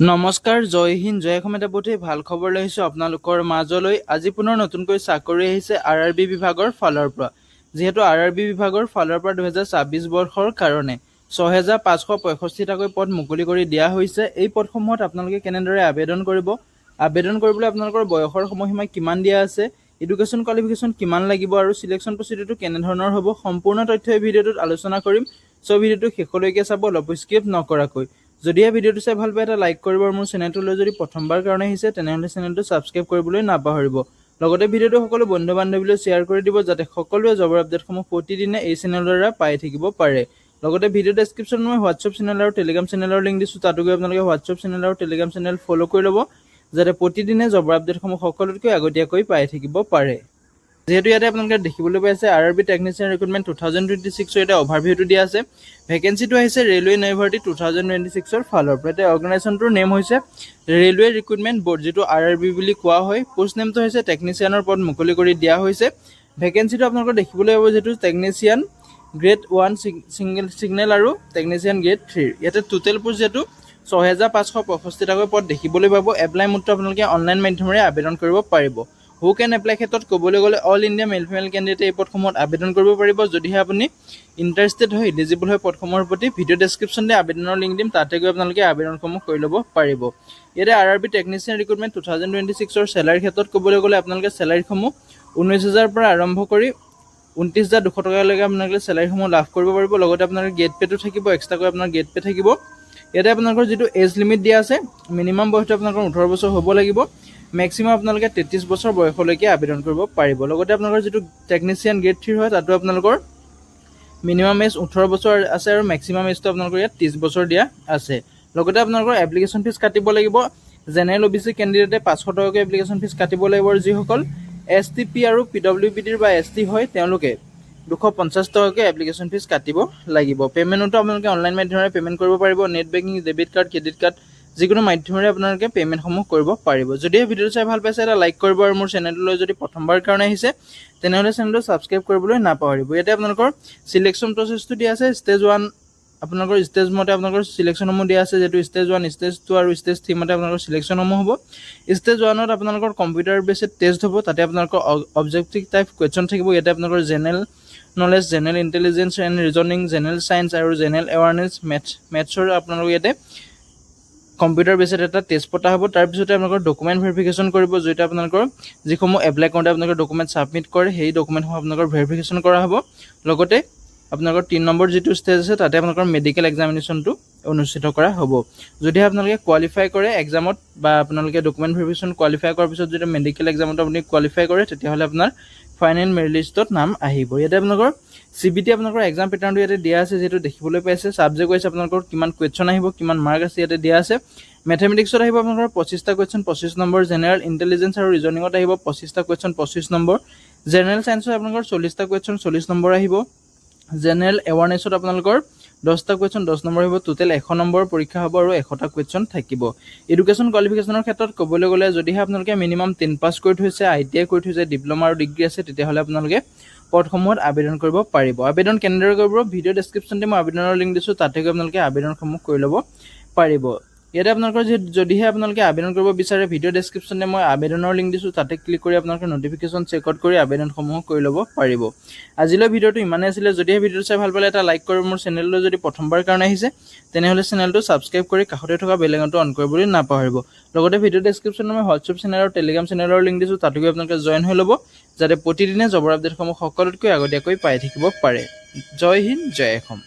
নমস্কাৰ, জয় হিন্দ, জয় অসম। এটা বহুতেই ভাল খবৰ লৈ আহিছোঁ আপোনালোকৰ মাজলৈ। আজি পুনৰ নতুনকৈ চাকৰি আহিছে RRB বিভাগৰ ফালৰ পৰা। যিহেতু RRB বিভাগৰ ফালৰ পৰা 2026 বৰ্ষৰ কাৰণে 6565টাকৈ পদ মুকলি কৰি দিয়া হৈছে। এই পদসমূহত আপোনালোকে কেনেদৰে আবেদন কৰিব, আবেদন কৰিবলৈ আপোনালোকৰ বয়সৰ সময়সীমা কিমান দিয়া আছে, এডুকেশ্যন কোৱালিফিকেশ্যন কিমান লাগিব আৰু চিলেকশ্যন প্ৰচিডিউৰটো কেনেধৰণৰ হ'ব, সম্পূৰ্ণ তথ্য এই ভিডিঅ'টোত আলোচনা কৰিম। চ' ভিডিঅ'টো শেষলৈকে চাব, অলপ স্কিপ নকৰাকৈ। যদিহে ভিডিঅ'টো চাই ভাল পায় এটা লাইক কৰিব আৰু মোৰ চেনেলটোলৈ যদি প্ৰথমবাৰ কাৰণে আহিছে তেনেহ'লে চেনেলটো ছাবস্ক্ৰাইব কৰিবলৈ নাপাহৰিব। লগতে ভিডিঅ'টো সকলো বন্ধু বান্ধৱীলৈ শ্বেয়াৰ কৰি দিব যাতে সকলোৱে জবৰ আপডেটসমূহ প্ৰতিদিনে এই চেনেলৰ দ্বাৰা পাই থাকিব পাৰে। লগতে ভিডিঅ' ডেছক্ৰিপশ্যনত মই হোৱাটছআপ চেনেল আৰু টেলিগ্ৰাম চেনেলৰ লিংক দিছোঁ, তাতো গৈ আপোনালোকে হোৱাটছআপ চেনেল আৰু টেলিগ্ৰাম চেনেল ফ'ল' কৰি ল'ব যাতে প্ৰতিদিনে জবৰ আপডেটসমূহ সকলোতকৈ আগতীয়াকৈ পাই থাকিব পাৰে। যিহেতু ইয়াতে আপোনালোকে দেখিবলৈ পাইছে RRB টেকনিচিয়ান ৰিক্ৰুটমেণ্ট 2026 এটা অভাৰভিউটো দিয়া আছে। ভেকেঞ্চিটো আহিছে ৰেলৱে ইউনিভাৰ্চিটি 2026 ফালৰ পৰা। এতিয়া অৰ্গেনাইজেশ্যনটোৰ নেম হৈছে ৰেলৱে ৰিক্ৰুটমেণ্ট বৰ্ড, যিটো RRB বুলি কোৱা হয়। পোষ্ট নেমটো হৈছে টেকনিচিয়ানৰ পদ মুকলি কৰি দিয়া হৈছে। ভেকেঞ্চিটো আপোনালোকে দেখিবলৈ পাব, যিটো টেকনিচিয়ান গ্ৰেড 1 ছিগনেল আৰু টেকনিচিয়ান গ্ৰেড 3। ইয়াতে টোটেল পোষ্ট যিহেতু 6565টাকৈ পদ দেখিবলৈ পাব। এপ্লাই মুঠটো আপোনালোকে অনলাইন মাধ্যমেৰে আবেদন কৰিব পাৰিব। হু কেন এপ্লাই ক্ষেত্ৰত ক'বলৈ গ'লে অল ইণ্ডিয়া মেল ফিমেল কেণ্ডিডেটে এই পদসমূহত আবেদন কৰিব পাৰিব। যদিহে আপুনি ইণ্টাৰেষ্টেড হয়, এলিজিবল হয় পদসমূহৰ প্ৰতি, ভিডিঅ' ডেছক্ৰিপশ্যনতে আবেদনৰ লিংক দিম, তাতে গৈ আপোনালোকে আবেদনসমূহ কৰি ল'ব পাৰিব। ইয়াতে RRB টেকনিচিয়ান ৰিক্ৰুটমেণ্ট 2026 চেলাৰীৰ ক্ষেত্ৰত ক'বলৈ গ'লে আপোনালোকে চেলাৰীসমূহ 19,000 পৰা আৰম্ভ কৰি 29,200 টকালৈকে আপোনালোকে চেলাৰীসমূহ লাভ কৰিব পাৰিব। লগতে আপোনালোকৰ গেট পেটো থাকিব, এক্সট্ৰাকৈ আপোনাৰ গেট পে থাকিব। ইয়াতে আপোনালোকৰ যিটো এজ লিমিট দিয়া আছে, মিনিমাম বয়সটো আপোনালোকৰ 18 বছৰ হ'ব লাগিব। মেক্সিমাম আপোনালোকে 33 বছৰ বয়সলৈকে আবেদন কৰিব পাৰিব। লগতে আপোনালোকৰ যিটো টেকনিচিয়ান গ্ৰেড 3 হয়, তাতো আপোনালোকৰ মিনিমাম এজ 18 বছৰ আছে আৰু মেক্সিমাম এজটো আপোনালোকৰ ইয়াত 30 বছৰ দিয়া আছে। লগতে আপোনালোকৰ এপ্লিকেশ্যন ফিজ কাটিব লাগিব। জেনেৰেল OBC কেণ্ডিডেটে 500 টকাকৈ এপ্লিকেশ্যন ফিজ কাটিব লাগিব আৰু যিসকল STP আৰু PWBDৰ বা ST হয় তেওঁলোকে 250 টকাকৈ এপ্লিকেশ্যন ফিজ কাটিব লাগিব। পে'মেণ্টতো আপোনালোকে অনলাইন মাধ্যমেৰে পে'মেণ্ট কৰিব পাৰিব। Net banking, debit card, credit card, যিকোনো মাধ্যমেৰে আপোনালোকে পে'মেণ্টসমূহ কৰিব পাৰিব। যদিহে ভিডিঅ'টো চাই ভাল পাইছে এটা লাইক কৰিব আৰু মোৰ চেনেলটোলৈ যদি প্ৰথমবাৰ কাৰণে আহিছে তেনেহ'লে চেনেলটো ছাবস্ক্ৰাইব কৰিবলৈ নাপাহৰিব। ইয়াতে আপোনালোকৰ চিলেকশ্যন প্ৰচেছটো দিয়া আছে। ষ্টেজ 1 আপোনালোকৰ ষ্টেজ মতে আপোনালোকৰ চিলেকশ্যনসমূহ দিয়া আছে, যিহেতু ষ্টেজ 1, ষ্টেজ 2 আৰু ষ্টেজ 3 মতে আপোনালোকৰ চিলেকশ্যনসমূহ হ'ব। ষ্টেজ 1ত আপোনালোকৰ কম্পিউটাৰ বেছড টেষ্ট হ'ব। তাতে আপোনালোকৰ অবজেক্টিভ টাইপ কুৱেশ্যন থাকিব। ইয়াতে আপোনালোকৰ general knowledge, general intelligence and reasoning, general science আৰু জেনেৰেল এৱাৰনেছ, মেথছৰ আপোনালোকৰ ইয়াতে কম্পিউটাৰ বেছড এটা টেষ্ট পতা হ'ব। তাৰপিছতে আপোনালোকৰ ডকুমেণ্ট ভেৰিফিকেশ্যন কৰিব, যিটো আপোনালোকৰ যিসমূহ এপ্লাই কৰোঁতে আপোনালোকৰ ডকুমেণ্ট ছাবমিট কৰে সেই ডকুমেণ্টসমূহ আপোনালোকৰ ভেৰিফিকেশ্যন কৰা হ'ব। লগতে আপোনালোকৰ 3 নম্বৰ যিটো ষ্টেজ আছে তাতে আপোনালোকৰ মেডিকেল এক্সামিনেশ্যনটো অনুষ্ঠিত কৰা হ'ব। যদিহে আপোনালোকে কোৱালিফাই কৰে এক্সামত বা আপোনালোকে ডকুমেণ্ট ভেৰিফিকেশ্যন কোৱালিফাই কৰাৰ পিছত যদি মেডিকেল এক্সামত আপুনি কোৱালিফাই কৰে তেতিয়াহ'লে আপোনাৰ ফাইনেল মেৰিট লিষ্টত নাম আহিব। ইয়াতে আপোনালোকৰ CBT আপোনালোকৰ এক্সাম পেটাৰ্ণটো ইয়াতে দিয়া আছে, যিহেতু দেখিবলৈ পাইছে। ছাবজেক্ট ৱাইজ আপোনালোকৰ কিমান কুৱেশ্যন আহিব, কিমান মাৰ্ক আছে ইয়াতে দিয়া আছে। মেথমেটিক্সত আহিব আপোনালোকৰ 25টা কুৱেশ্যন 25 নম্বৰ, জেনেৰেল ইণ্টেলিজেঞ্চ আৰু ৰিজনিঙত আহিব 25টা কুৱেশ্যন 25 নম্বৰ, জেনেৰেল ছায়েন্সত আপোনালোকৰ 40টা কুৱেশ্যন 40 নম্বৰ আহিব, জেনেৰেল এৱাৰনেছত আপোনালোকৰ 10টা কুৱেশ্যন 10 নম্বৰ আহিব। টোটেল 100 নম্বৰৰ পৰীক্ষা হ'ব আৰু 100টা কুৱেশ্যন থাকিব। এডুকেশ্যন কোৱালিফিকেশ্যনৰ ক্ষেত্ৰত ক'বলৈ গ'লে যদিহে আপোনালোকে মিনিমাম 10 পাছ কৰি থৈছে, ITI কৰি থৈছে, ডিপ্ল'মা আৰু ডিগ্ৰী আছে, তেতিয়াহ'লে আপোনালোকে পদসমূহত আবেদন কৰিব পাৰিব। আবেদন কেনেদৰে কৰিব, ভিডিঅ' ডেছক্ৰিপশ্যনতে মই আবেদনৰ লিংক দিছোঁ, তাতে গৈ আপোনালোকে আবেদনসমূহ কৰি ল'ব পাৰিব। ইয়াতে আপোনালোকৰ যদিহে আপোনালোকে আবেদন কৰিব বিচাৰে, ভিডিঅ' ডেছক্ৰিপশ্যনতে মই আবেদনৰ লিংক দিছোঁ, তাতে ক্লিক কৰি আপোনালোকে নটিফিকেশ্যন চেক আউট কৰি আবেদনসমূহ কৰি ল'ব পাৰিব। আজিলৈ ভিডিঅ'টো ইমানেই আছিলে। যদিহে ভিডিঅ'টো চাই ভাল পালে এটা লাইক কৰিব। মোৰ চেনেললৈ যদি প্ৰথমবাৰ কাৰণে আহিছে তেনেহ'লে চেনেলটো ছাবস্ক্ৰাইব কৰি কাষতে থকা বেল আইকনটো অন কৰিবলৈ নাপাহৰিব। লগতে ভিডিঅ' ডেছক্ৰিপশ্যনত মই হোৱাটছআপ চেনেল আৰু টেলিগ্ৰাম চেনেলৰ লিংক দিছোঁ, তাতো গৈ আপোনালোকে জইন হৈ ল'ব যাতে প্ৰতিদিনে জবৰ আপডেটসমূহ সকলোতকৈ আগতীয়াকৈ পাই থাকিব পাৰে। জয় হিন্দ, জয় অসম।